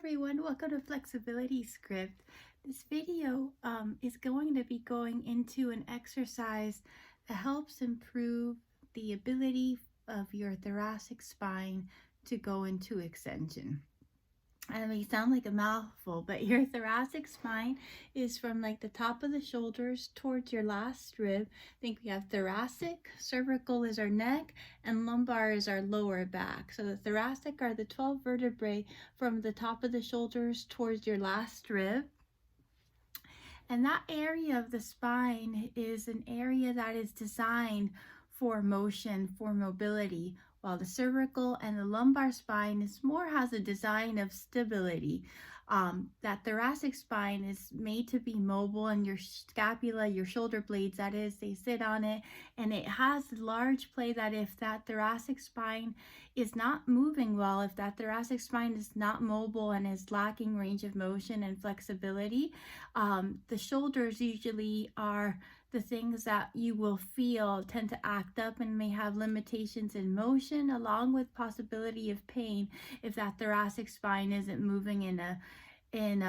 everyone, welcome to Flexibility Script. This video is going to be going into an exercise that helps improve the ability of your thoracic spine to go into extension. I mean, sound like a mouthful, but your thoracic spine is from like the top of the shoulders towards your last rib. I think we have thoracic, cervical is our neck, and lumbar is our lower back. So the thoracic are the 12 vertebrae from the top of the shoulders towards your last rib. And that area of the spine is an area that is designed for motion, for mobility, while the cervical and the lumbar spine has a design of stability. That thoracic spine is made to be mobile, and your scapula, your shoulder blades, that is, they sit on it, and it has large play that if that thoracic spine is not moving well, if that thoracic spine is not mobile and is lacking range of motion and flexibility, the shoulders usually are the things that you will feel tend to act up and may have limitations in motion, along with possibility of pain if that thoracic spine isn't moving in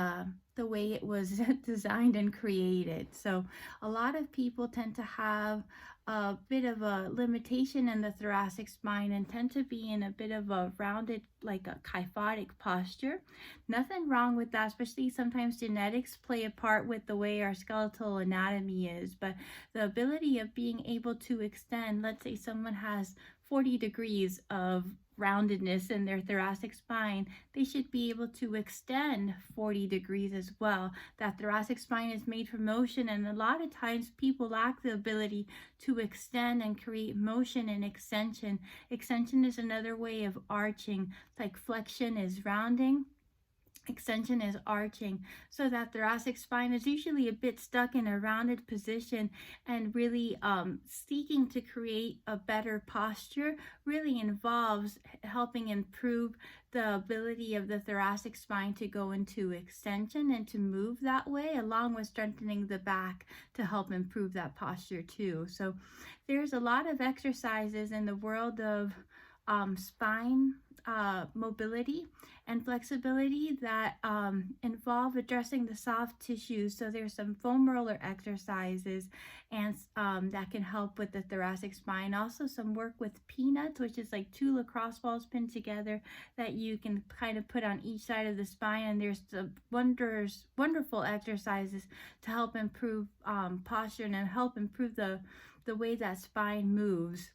the way it was designed and created. So a lot of people tend to have a bit of a limitation in the thoracic spine and tend to be in a bit of a rounded, like a kyphotic posture. Nothing wrong with that, especially sometimes genetics play a part with the way our skeletal anatomy is, but the ability of being able to extend, let's say someone has 40 degrees of roundedness in their thoracic spine, they should be able to extend 40 degrees as well. That thoracic spine is made for motion, and a lot of times people lack the ability to extend and create motion and extension. Extension is another way of arching, like flexion is rounding. Extension is arching, so that thoracic spine is usually a bit stuck in a rounded position, and really seeking to create a better posture really involves helping improve the ability of the thoracic spine to go into extension and to move that way, along with strengthening the back to help improve that posture too. So there's a lot of exercises in the world of spine mobility and flexibility that involve addressing the soft tissues. So there's some foam roller exercises and that can help with the thoracic spine. Also some work with peanuts, which is like two lacrosse balls pinned together that you can kind of put on each side of the spine. And there's the wonderful exercises to help improve posture and help improve the way that spine moves.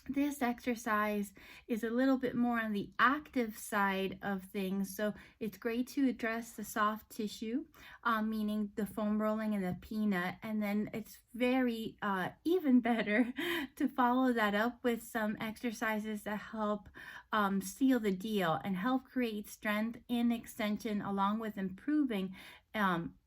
This exercise is a little bit more on the active side of things, so it's great to address the soft tissue, meaning the foam rolling and the peanut, and then it's very even better to follow that up with some exercises that help seal the deal and help create strength in extension, along with improving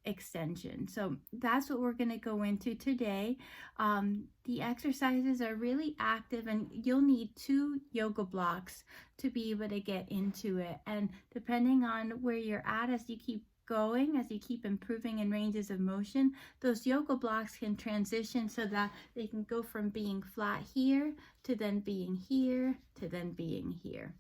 extension. So that's what we're going to go into today. The exercises are really active, and you'll need 2 yoga blocks to be able to get into it. And depending on where you're at as you keep going, as you keep improving in ranges of motion, those yoga blocks can transition so that they can go from being flat here to then being here to then being here.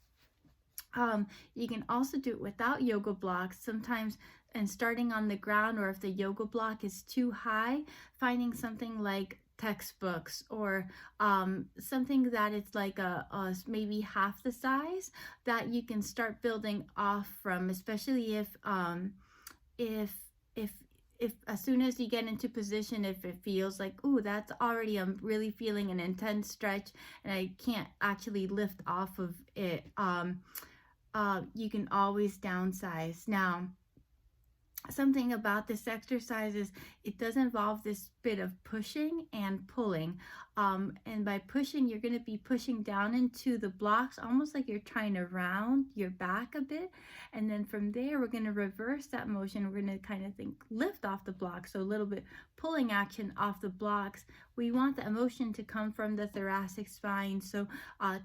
You can also do it without yoga blocks sometimes, and starting on the ground, or if the yoga block is too high, finding something like textbooks or something that is like a maybe half the size that you can start building off from, especially if as soon as you get into position, if it feels like, ooh, that's already, I'm really feeling an intense stretch and I can't actually lift off of it, you can always downsize. Now, something about this exercise is it does involve this bit of pushing and pulling, and by pushing, you're going to be pushing down into the blocks, almost like you're trying to round your back a bit, and then from there we're going to reverse that motion. We're going to kind of lift off the blocks, so a little bit pulling action off the blocks. We want the motion to come from the thoracic spine, so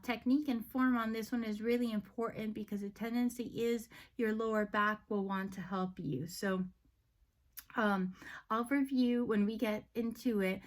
technique and form on this one is really important, because the tendency is your lower back will want to help you. So Um, I'll review when we get into it,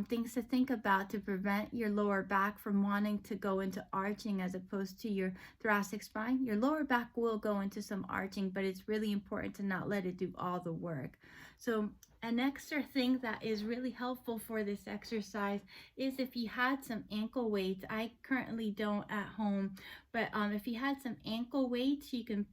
things to think about to prevent your lower back from wanting to go into arching as opposed to your thoracic spine. Your lower back will go into some arching, but it's really important to not let it do all the work. So an extra thing that is really helpful for this exercise is if you had some ankle weights. I currently don't at home, but if you had some ankle weights, you can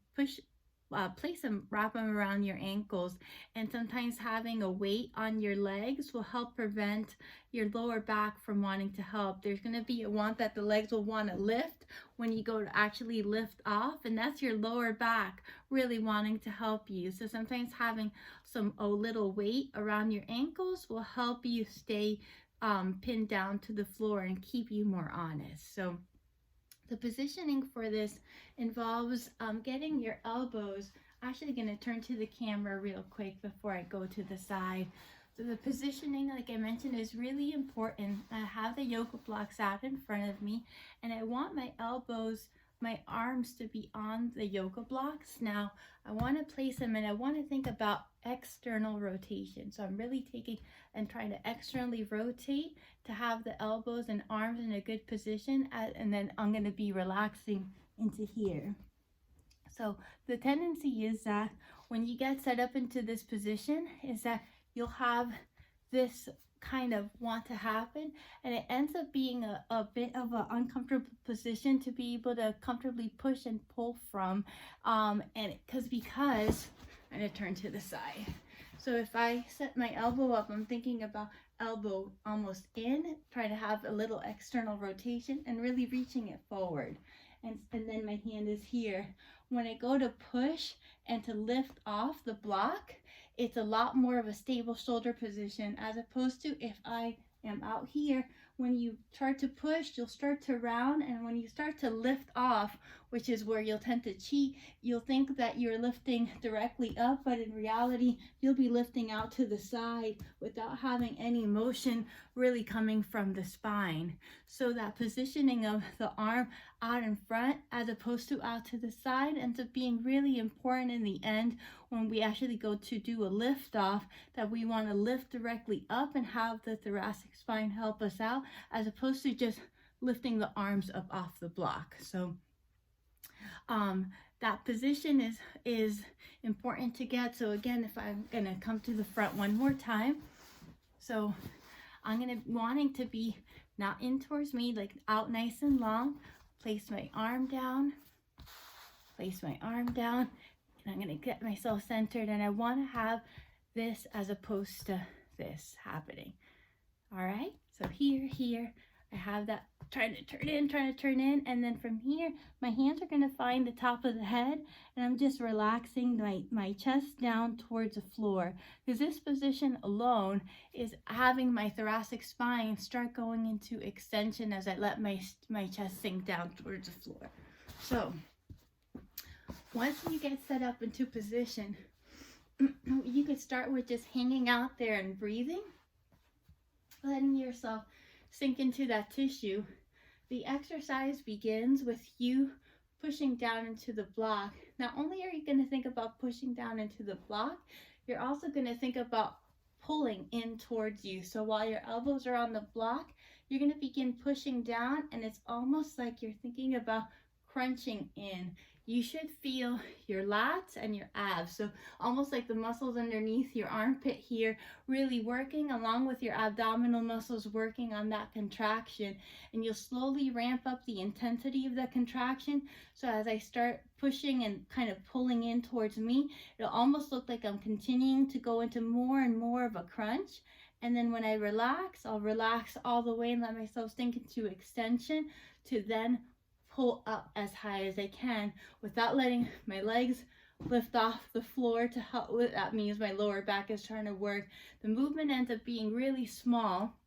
place them, wrap them around your ankles, and sometimes having a weight on your legs will help prevent your lower back from wanting to help. There's going to be a want that the legs will want to lift when you go to actually lift off, and that's your lower back really wanting to help you. So sometimes having a little weight around your ankles will help you stay pinned down to the floor and keep you more honest. So the positioning for this involves getting your elbows. Actually going to turn to the camera real quick before I go to the side. So the positioning, like I mentioned, is really important. I have the yoga blocks out in front of me, and I want my elbows, my arms to be on the yoga blocks. Now, I want to place them, and I want to think about external rotation. So I'm really taking and trying to externally rotate to have the elbows and arms in a good position, and then I'm going to be relaxing into here. So the tendency is that when you get set up into this position is that you'll have this kind of want to happen, and it ends up being a bit of an uncomfortable position to be able to comfortably push and pull from, and because I'm going to turn to the side. So if I set my elbow up, I'm thinking about elbow almost in, try to have a little external rotation and really reaching it forward. And then my hand is here. When I go to push and to lift off the block, it's a lot more of a stable shoulder position as opposed to if I am out here. When you start to push, you'll start to round, and when you start to lift off, which is where you'll tend to cheat, you'll think that you're lifting directly up, but in reality, you'll be lifting out to the side without having any motion really coming from the spine. So that positioning of the arm out in front as opposed to out to the side ends up being really important in the end when we actually go to do a lift off, that we want to lift directly up and have the thoracic spine help us out as opposed to just lifting the arms up off the block. So that position is important to get. So again, if I'm going to come to the front one more time, so I'm going to wanting to be not in towards me, like out nice and long. Place my arm down, and I'm going to get myself centered, and I want to have this as opposed to this happening. All right, so here, I have that trying to turn in, and then from here, my hands are going to find the top of the head, and I'm just relaxing my chest down towards the floor, because this position alone is having my thoracic spine start going into extension as I let my chest sink down towards the floor. So once you get set up into position, you could start with just hanging out there and breathing, letting yourself sink into that tissue. The exercise begins with you pushing down into the block. Not only are you going to think about pushing down into the block, you're also going to think about pulling in towards you. So while your elbows are on the block, you're going to begin pushing down, and it's almost like you're thinking about crunching in. You should feel your lats and your abs, so almost like the muscles underneath your armpit here really working, along with your abdominal muscles working on that contraction, and you'll slowly ramp up the intensity of the contraction. So as I start pushing and kind of pulling in towards me, it'll almost look like I'm continuing to go into more and more of a crunch. And then when I relax, I'll relax all the way and let myself sink into extension to then pull up as high as I can without letting my legs lift off the floor to help. That means my lower back is trying to work. The movement ends up being really small,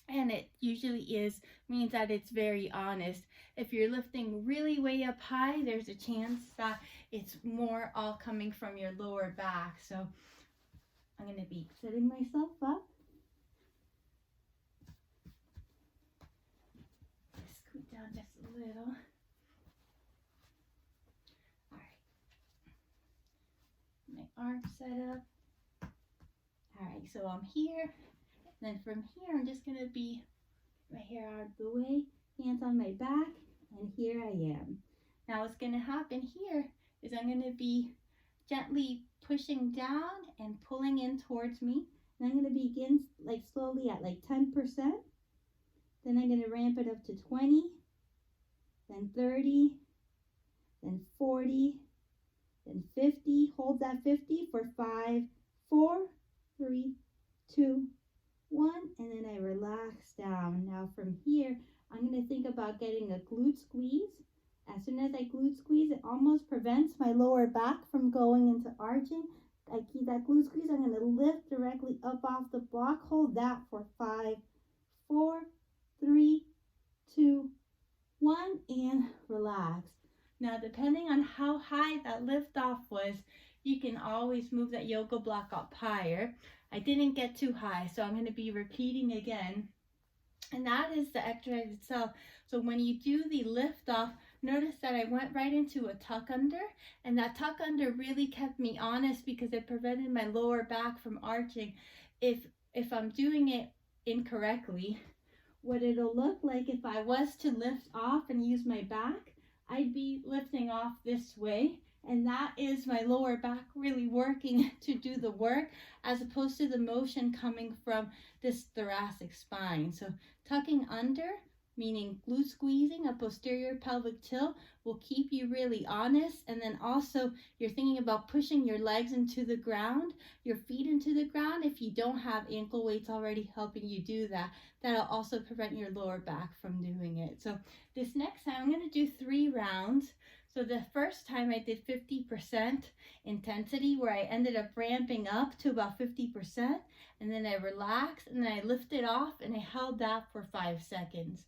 and it usually means that it's very honest. If you're lifting really way up high, there's a chance that it's more all coming from your lower back. So I'm going to be sitting myself up. Scoot down just a little. All right. My arms set up. All right, so I'm here. Then from here, I'm just gonna be my hair out of the way, hands on my back, and here I am. Now what's gonna happen here is I'm gonna be gently pushing down and pulling in towards me. And I'm gonna begin like slowly at like 10%. Then I'm gonna ramp it up to 20, then 30, then 40, then 50. Hold that 50 for 5, 4, 3, 2, 1, and then I relax down. Now from here, I'm going to think about getting a glute squeeze. As soon as I glute squeeze, it almost prevents my lower back from going into arching. I keep that glute squeeze. I'm going to lift directly up off the block. Hold that for 5, 4, 3, 2, 1, and relax. Now, depending on how high that lift off was, you can always move that yoga block up higher. I didn't get too high, so I'm going to be repeating again. And that is the exercise itself. So when you do the lift off, notice that I went right into a tuck under, and that tuck under really kept me honest because it prevented my lower back from arching. If I'm doing it incorrectly, what it'll look like if I was to lift off and use my back, I'd be lifting off this way, and that is my lower back really working to do the work as opposed to the motion coming from this thoracic spine. So tucking under, meaning glute squeezing, a posterior pelvic tilt, will keep you really honest. And then also you're thinking about pushing your legs into the ground, your feet into the ground. If you don't have ankle weights already helping you do that, that'll also prevent your lower back from doing it. So this next time I'm going to do 3 rounds. So the first time I did 50% intensity, where I ended up ramping up to about 50%, and then I relaxed, and then I lifted off and I held that for 5 seconds.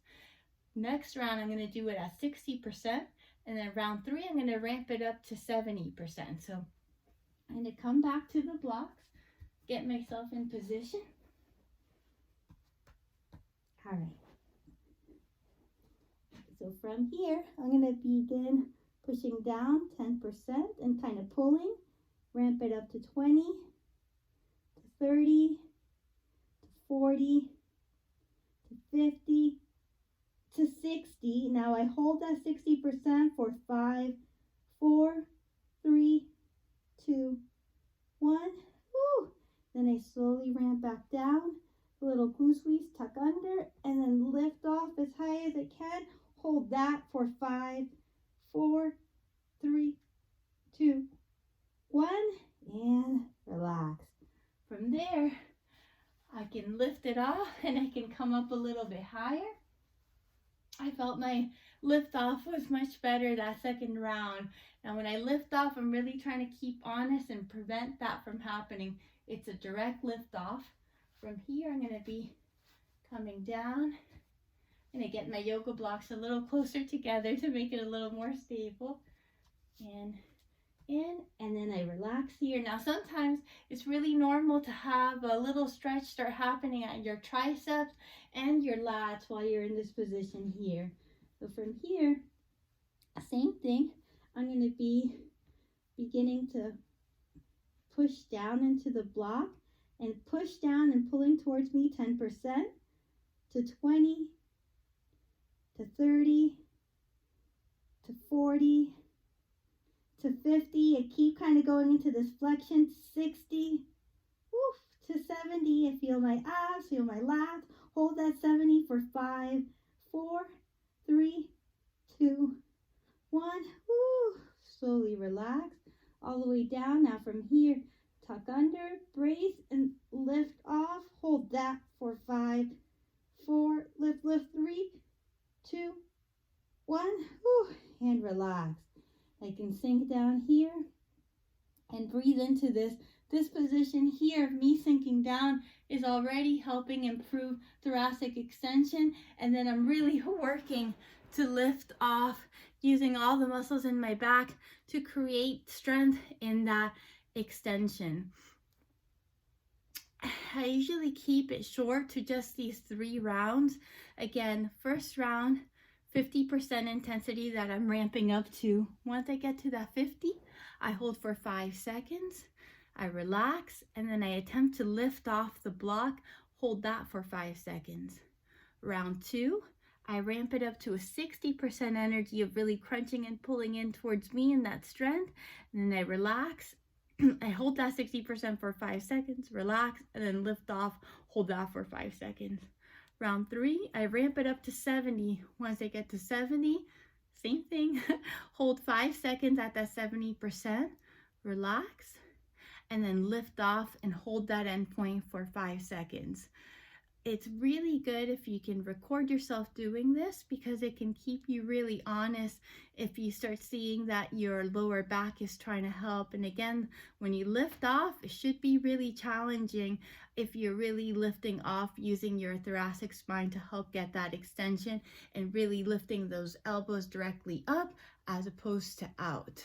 Next round I'm going to do it at 60%, and then round 3 I'm going to ramp it up to 70%. So I'm going to come back to the blocks, get myself in position. All right. So from here, I'm going to begin pushing down 10% and kind of pulling. Ramp it up to 20, to 30, to 40, to 50, to 60. Now I hold that 60% for 5, 4, 3, 2, 1. Woo. Then I slowly ramp back down. A little glute squeeze, tuck under, and then lift off as high as I can. Hold that for 5, 4, 3, 2, 1, and relax. From there, I can lift it off and I can come up a little bit higher. I felt my lift off was much better that second round. Now when I lift off, I'm really trying to keep honest and prevent that from happening. It's a direct lift off. From here, I'm going to be coming down. I'm going to get my yoga blocks a little closer together to make it a little more stable. And in, and then I relax here. Now sometimes it's really normal to have a little stretch start happening at your triceps and your lats while you're in this position here. So from here, same thing. I'm going to be beginning to push down into the block and push down and pulling towards me 10% to 20 to 30 to 40 to 50, and keep kind of going into this flexion. 60, to 70. I feel my abs, feel my lats. Hold that 70 for 5, 4, 3, 2, 1. Slowly relax all the way down. Now from here, tuck under, brace, and lift off. Hold that for 5, 4, lift, 3, 2, 1, and relax. I can sink down here and breathe into this. This position here of me sinking down is already helping improve thoracic extension, and then I'm really working to lift off using all the muscles in my back to create strength in that extension. I usually keep it short to just these 3 rounds. Again, first round, 50% intensity that I'm ramping up to. Once I get to that 50, I hold for 5 seconds. I relax, and then I attempt to lift off the block. Hold that for 5 seconds. Round 2, I ramp it up to a 60% energy of really crunching and pulling in towards me in that strength. And then I relax. I hold that 60% for 5 seconds, relax, and then lift off, hold that for 5 seconds. Round 3, I ramp it up to 70. Once I get to 70, same thing. Hold 5 seconds at that 70%, relax, and then lift off and hold that endpoint for 5 seconds. It's really good if you can record yourself doing this, because it can keep you really honest if you start seeing that your lower back is trying to help. And again, when you lift off, it should be really challenging if you're really lifting off using your thoracic spine to help get that extension and really lifting those elbows directly up as opposed to out.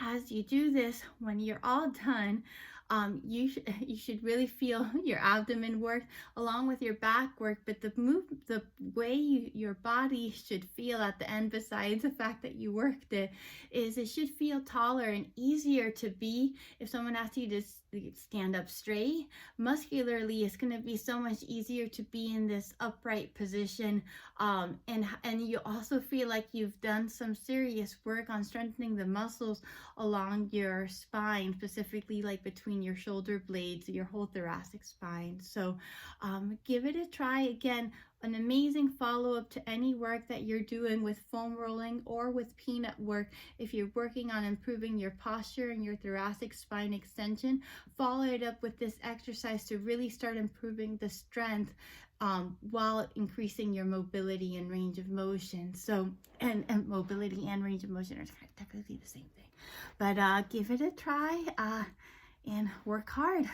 As you do this, when you're all done, you should really feel your abdomen work along with your back work, but the way your body should feel at the end, besides the fact that you worked it, is it should feel taller and easier to be. If someone asks you to stand up straight, muscularly, it's going to be so much easier to be in this upright position, and you also feel like you've done some serious work on strengthening the muscles along your spine, specifically like between your shoulder blades, your whole thoracic spine. So give it a try. Again, an amazing follow-up to any work that you're doing with foam rolling or with peanut work. If you're working on improving your posture and your thoracic spine extension, follow it up with this exercise to really start improving the strength while increasing your mobility and range of motion. So, and mobility and range of motion are technically the same thing. But give it a try and work hard.